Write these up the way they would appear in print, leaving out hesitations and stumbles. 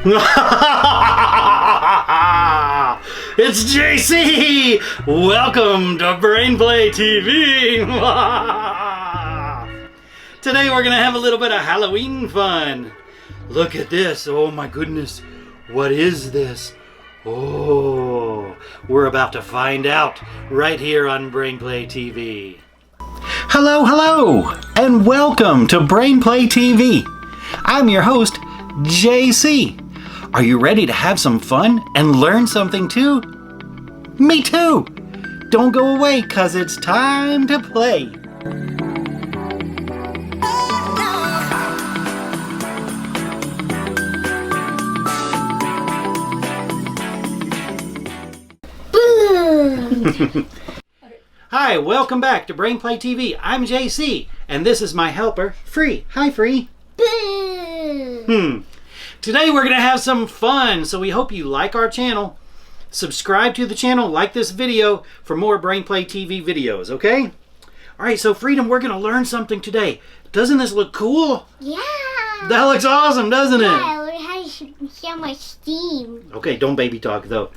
It's JC! Welcome to BrainPlayTV! Today we're gonna have a little bit of Halloween fun. Look at this. Oh my goodness. What is this? Oh, we're about to find out right here on BrainPlayTV. Hello, and welcome to BrainPlayTV. I'm your host, JC. Are you ready to have some fun and learn something too? Me too! Don't go away, 'cause it's time to play. Hi, welcome back to BrainPlayTV. I'm JC, and this is my helper, Free. Hi, Free. Today we're going to have some fun, so we hope you like our channel. Subscribe to the channel, like this video for more BrainPlayTV videos, okay? Alright, so Freedom, we're going to learn something today. Doesn't this look cool? Yeah. That looks awesome, doesn't it? Yeah, it has so much steam. Okay, don't baby talk though.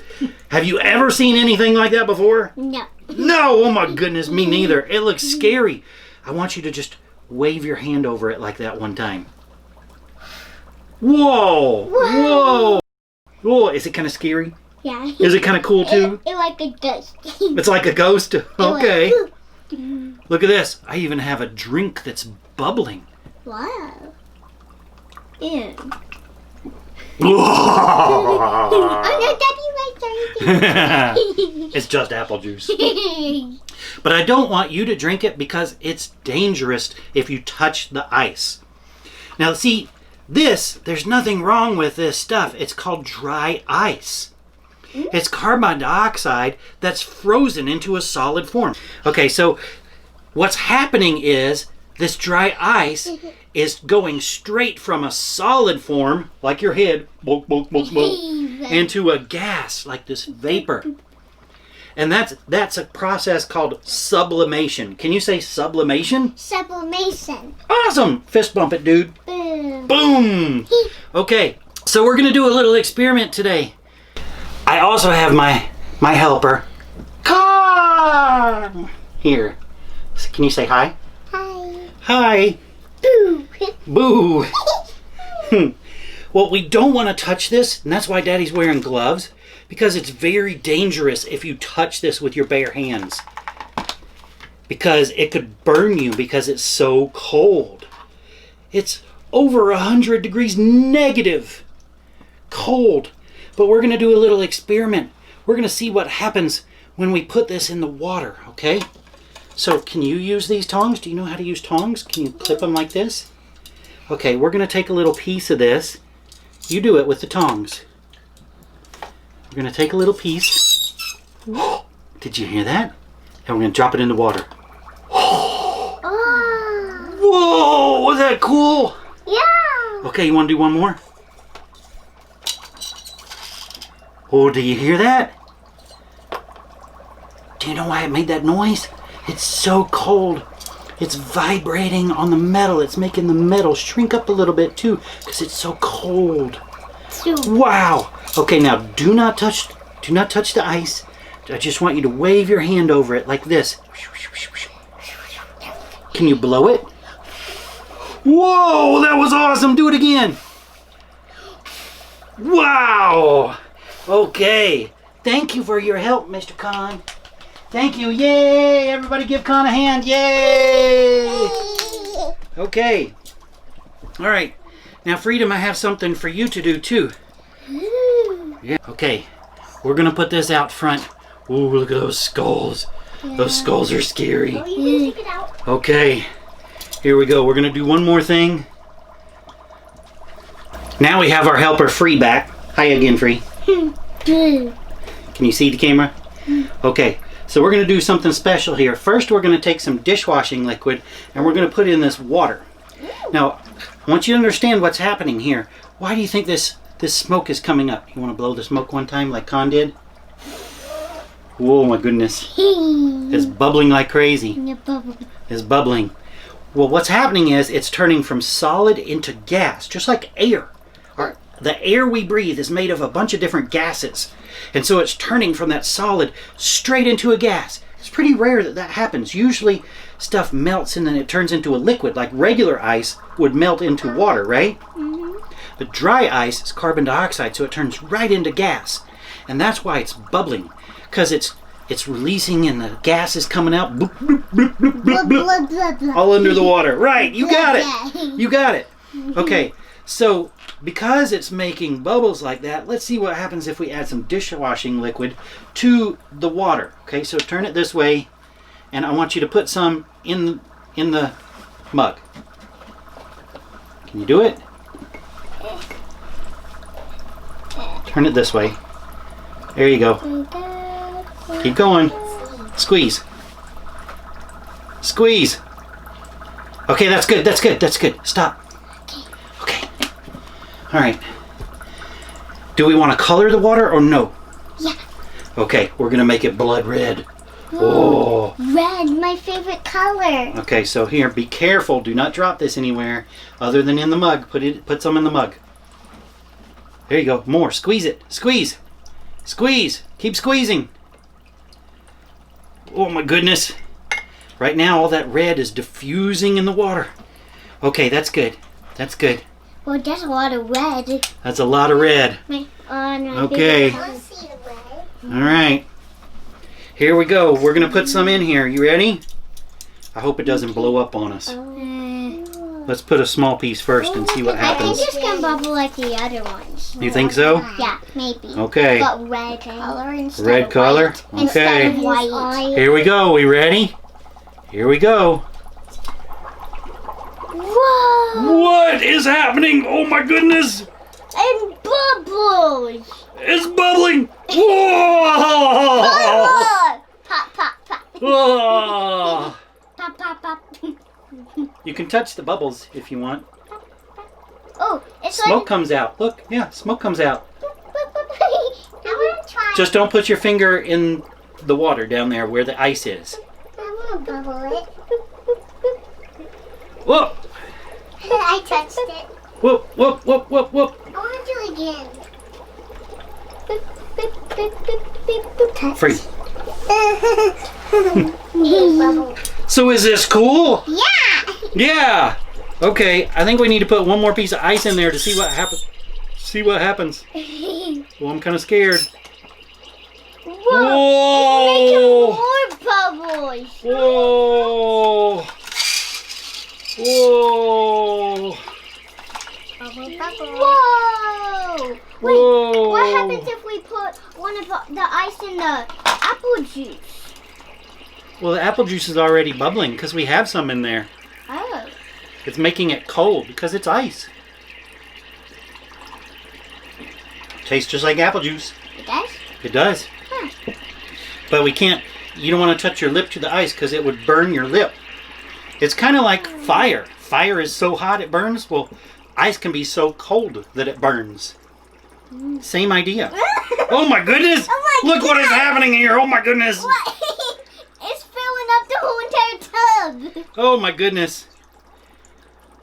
Have you ever seen anything like that before? No. No, oh my goodness, me neither. It looks scary. I want you to just wave your hand over it like that one time. Whoa! Whoa! Whoa! Is it kind of scary? Yeah. Is it kind of cool too? It's like a ghost. It's like a ghost? Okay. Like, Look at this. I even have a drink that's bubbling. wow. Ew. It's just apple juice. But I don't want you to drink it because it's dangerous if you touch the ice. Now see, there's nothing wrong with this stuff. It's called dry ice. It's carbon dioxide that's frozen into a solid form. Okay, so what's happening is this dry ice is going straight from a solid form, like your head, into a gas, like this vapor. And that's a process called sublimation. Can you say sublimation? Sublimation. Awesome! Fist bump it, dude. Boom. Boom! Okay, so we're going to do a little experiment today. I also have my helper, Car! Here. Can you say hi? Hi. Hi! Boo. Boo! Well, we don't want to touch this, and that's why Daddy's wearing gloves, because it's very dangerous if you touch this with your bare hands. Because it could burn you because it's so cold. It's over 100 degrees negative. Cold. But we're going to do a little experiment. We're going to see what happens when we put this in the water, okay? So can you use these tongs? Do you know how to use tongs? Can you clip them like this? Okay, we're going to take a little piece of this. You do it with the tongs. We're going to take a little piece. Did you hear that? And we're going to drop it in the water. Whoa! Was that cool? Yeah. Okay, you want to do one more? Oh, do you hear that? Do you know why it made that noise? It's so cold. It's vibrating on the metal. It's making the metal shrink up a little bit too because it's so cold. Wow. Okay, now do not touch the ice. I just want you to wave your hand over it like this. Can you blow it? Whoa, that was awesome. Do it again. Wow. Okay. Thank you for your help, Mr. Khan. Thank you. Yay! Everybody give Khan a hand. Yay! Okay. All right. Now, Freedom, I have something for you to do too. Yeah. Okay. We're going to put this out front. Ooh, look at those skulls. Yeah. Those skulls are scary. Oh, you can take it out. Okay. Here we go. We're going to do one more thing. Now we have our helper Free back. Hi again, Free. Can you see the camera? Okay. So we're going to do something special here. First, we're going to take some dishwashing liquid and we're going to put it in this water. Now, I want you to understand what's happening here. Why do you think this smoke is coming up? You want to blow the smoke one time like Khan did? Whoa, my goodness. It's bubbling like crazy. It's bubbling. Well, what's happening is it's turning from solid into gas, just like air. Or the air we breathe is made of a bunch of different gases. And so it's turning from that solid straight into a gas. It's pretty rare that that happens. Usually stuff melts and then it turns into a liquid, like regular ice would melt into water, right? But dry ice is carbon dioxide, so it turns right into gas. And that's why it's bubbling, because it's releasing and the gas is coming out bloop, bloop, bloop, bloop, bloop, bloop, all under the water. Right, you got it. You got it. Okay, so because it's making bubbles like that, let's see what happens if we add some dishwashing liquid to the water. Okay, so turn it this way, and I want you to put some in the mug. Can you do it? Turn it this way. There you go. Keep going. Squeeze. Squeeze. Okay, that's good. That's good. That's good. Stop. Okay. All right. Do we want to color the water or no? Yeah. Okay, we're going to make it blood red. Oh. Red, my favorite color. Okay, so here, be careful. Do not drop this anywhere other than in the mug. Put some in the mug. There you go. More. Squeeze it. Squeeze. Squeeze. Keep squeezing. Oh my goodness. Right now all that red is diffusing in the water. Okay, that's good. That's good. Well, that's a lot of red. That's a lot of red. Okay. All right. Here we go. We're going to put some in here. You ready? I hope it doesn't blow up on us. Let's put a small piece first and see what I think happens. it's going to bubble like the other ones. You think so? Yeah, maybe. Okay. But red color instead Red of color? white. Instead of Okay. white. Here we go. We ready? Here we go. Whoa! What is happening? Oh my goodness! And bubbles! It's bubbling! Whoa! Bubbles! Pop, pop, pop. Whoa! Pop, pop, pop. You can touch the bubbles if you want. Oh, it's Smoke comes out. Look, yeah, smoke comes out. I want to try. Just don't put your finger in the water down there where the ice is. I want to bubble it. Whoop! I touched it. Whoop, whoop, whoop, whoop, whoop. I want to do it again. Boop, boop, boop, boop, boop, boop. Touch. Free. Bubble. So is this cool? Yeah! Yeah! Okay, I think we need to put one more piece of ice in there to see what happens. See what happens. Well, I'm kind of scared. Whoa! Whoa! It's making more bubbles. Whoa! Whoa! Bubble, bubble. Whoa! Wait, Whoa! what happens if we put one of the ice in the apple juice? Well, the apple juice is already bubbling because we have some in there. Oh. It's making it cold because it's ice. Tastes just like apple juice. It does? It does. Huh. But we can't, you don't want to touch your lip to the ice because it would burn your lip. It's kind of like fire. Fire is so hot it burns. Well, ice can be so cold that it burns. Same idea. Oh my goodness! Oh my Look what is God. happening here! Oh my goodness! What? It's filling up the whole entire tub. Oh my goodness.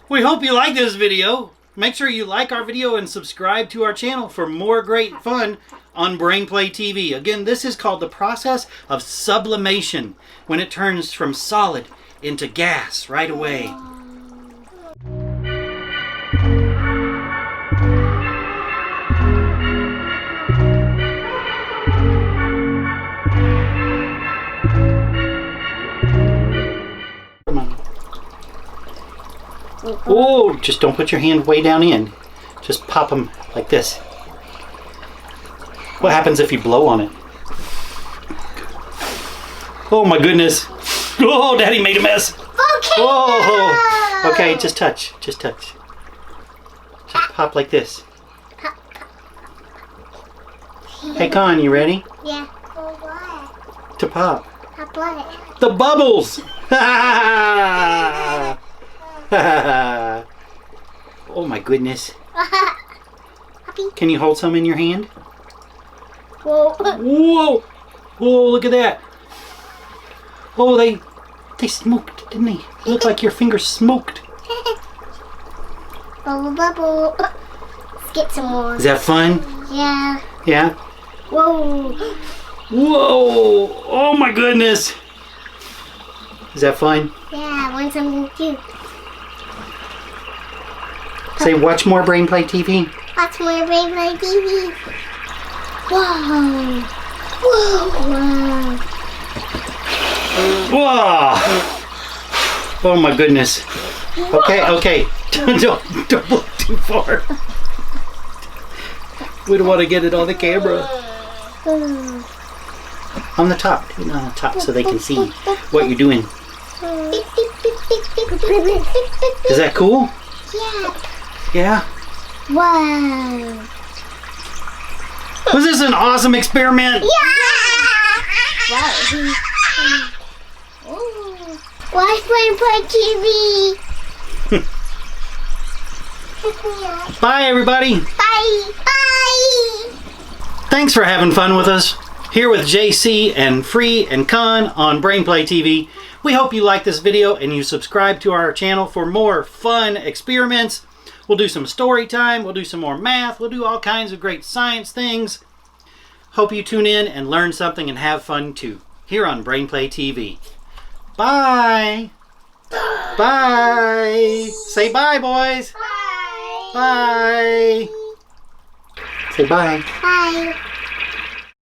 We hope you like this video. Make sure you like our video and subscribe to our channel for more great fun on BrainPlayTV. Again, this is called the process of sublimation, when it turns from solid into gas right away. Come on. Oh, just don't put your hand way down in. Just pop them like this. What happens if you blow on it? Oh my goodness. Oh, Daddy made a mess. Oh, okay, just touch. Just touch. Just pop like this. Hey, Con, you ready? Yeah. For what? To pop. Pop what? The bubbles! Oh my goodness. Happy. Can you hold some in your hand? Whoa. Whoa! Whoa, look at that. Oh, they smoked, didn't they? Look like your fingers smoked. Bubble, bubble. Let's get some more. Is that fun? Yeah. Yeah? Whoa. Whoa! Oh my goodness! Is that fun? Yeah, I want something cute. Say, watch more BrainPlay TV. Watch more BrainPlayTV. Whoa. Whoa. Whoa! Oh my goodness. Okay. Don't look too far. We don't want to get it on the camera. On the top. Do it on the top so they can see what you're doing. Is that cool? Yeah. Yeah? Wow. Was this an awesome experiment? Yeah. Wow. Watch BrainPlayTV. Bye, everybody. Bye. Bye. Thanks for having fun with us. Here with JC and Free and Con on BrainPlay TV. We hope you like this video and you subscribe to our channel for more fun experiments. We'll do some story time. We'll do some more math. We'll do all kinds of great science things. Hope you tune in and learn something and have fun too. Here on BrainPlay TV. Bye. Bye. Say bye, boys. Bye. Bye. Say bye. Bye.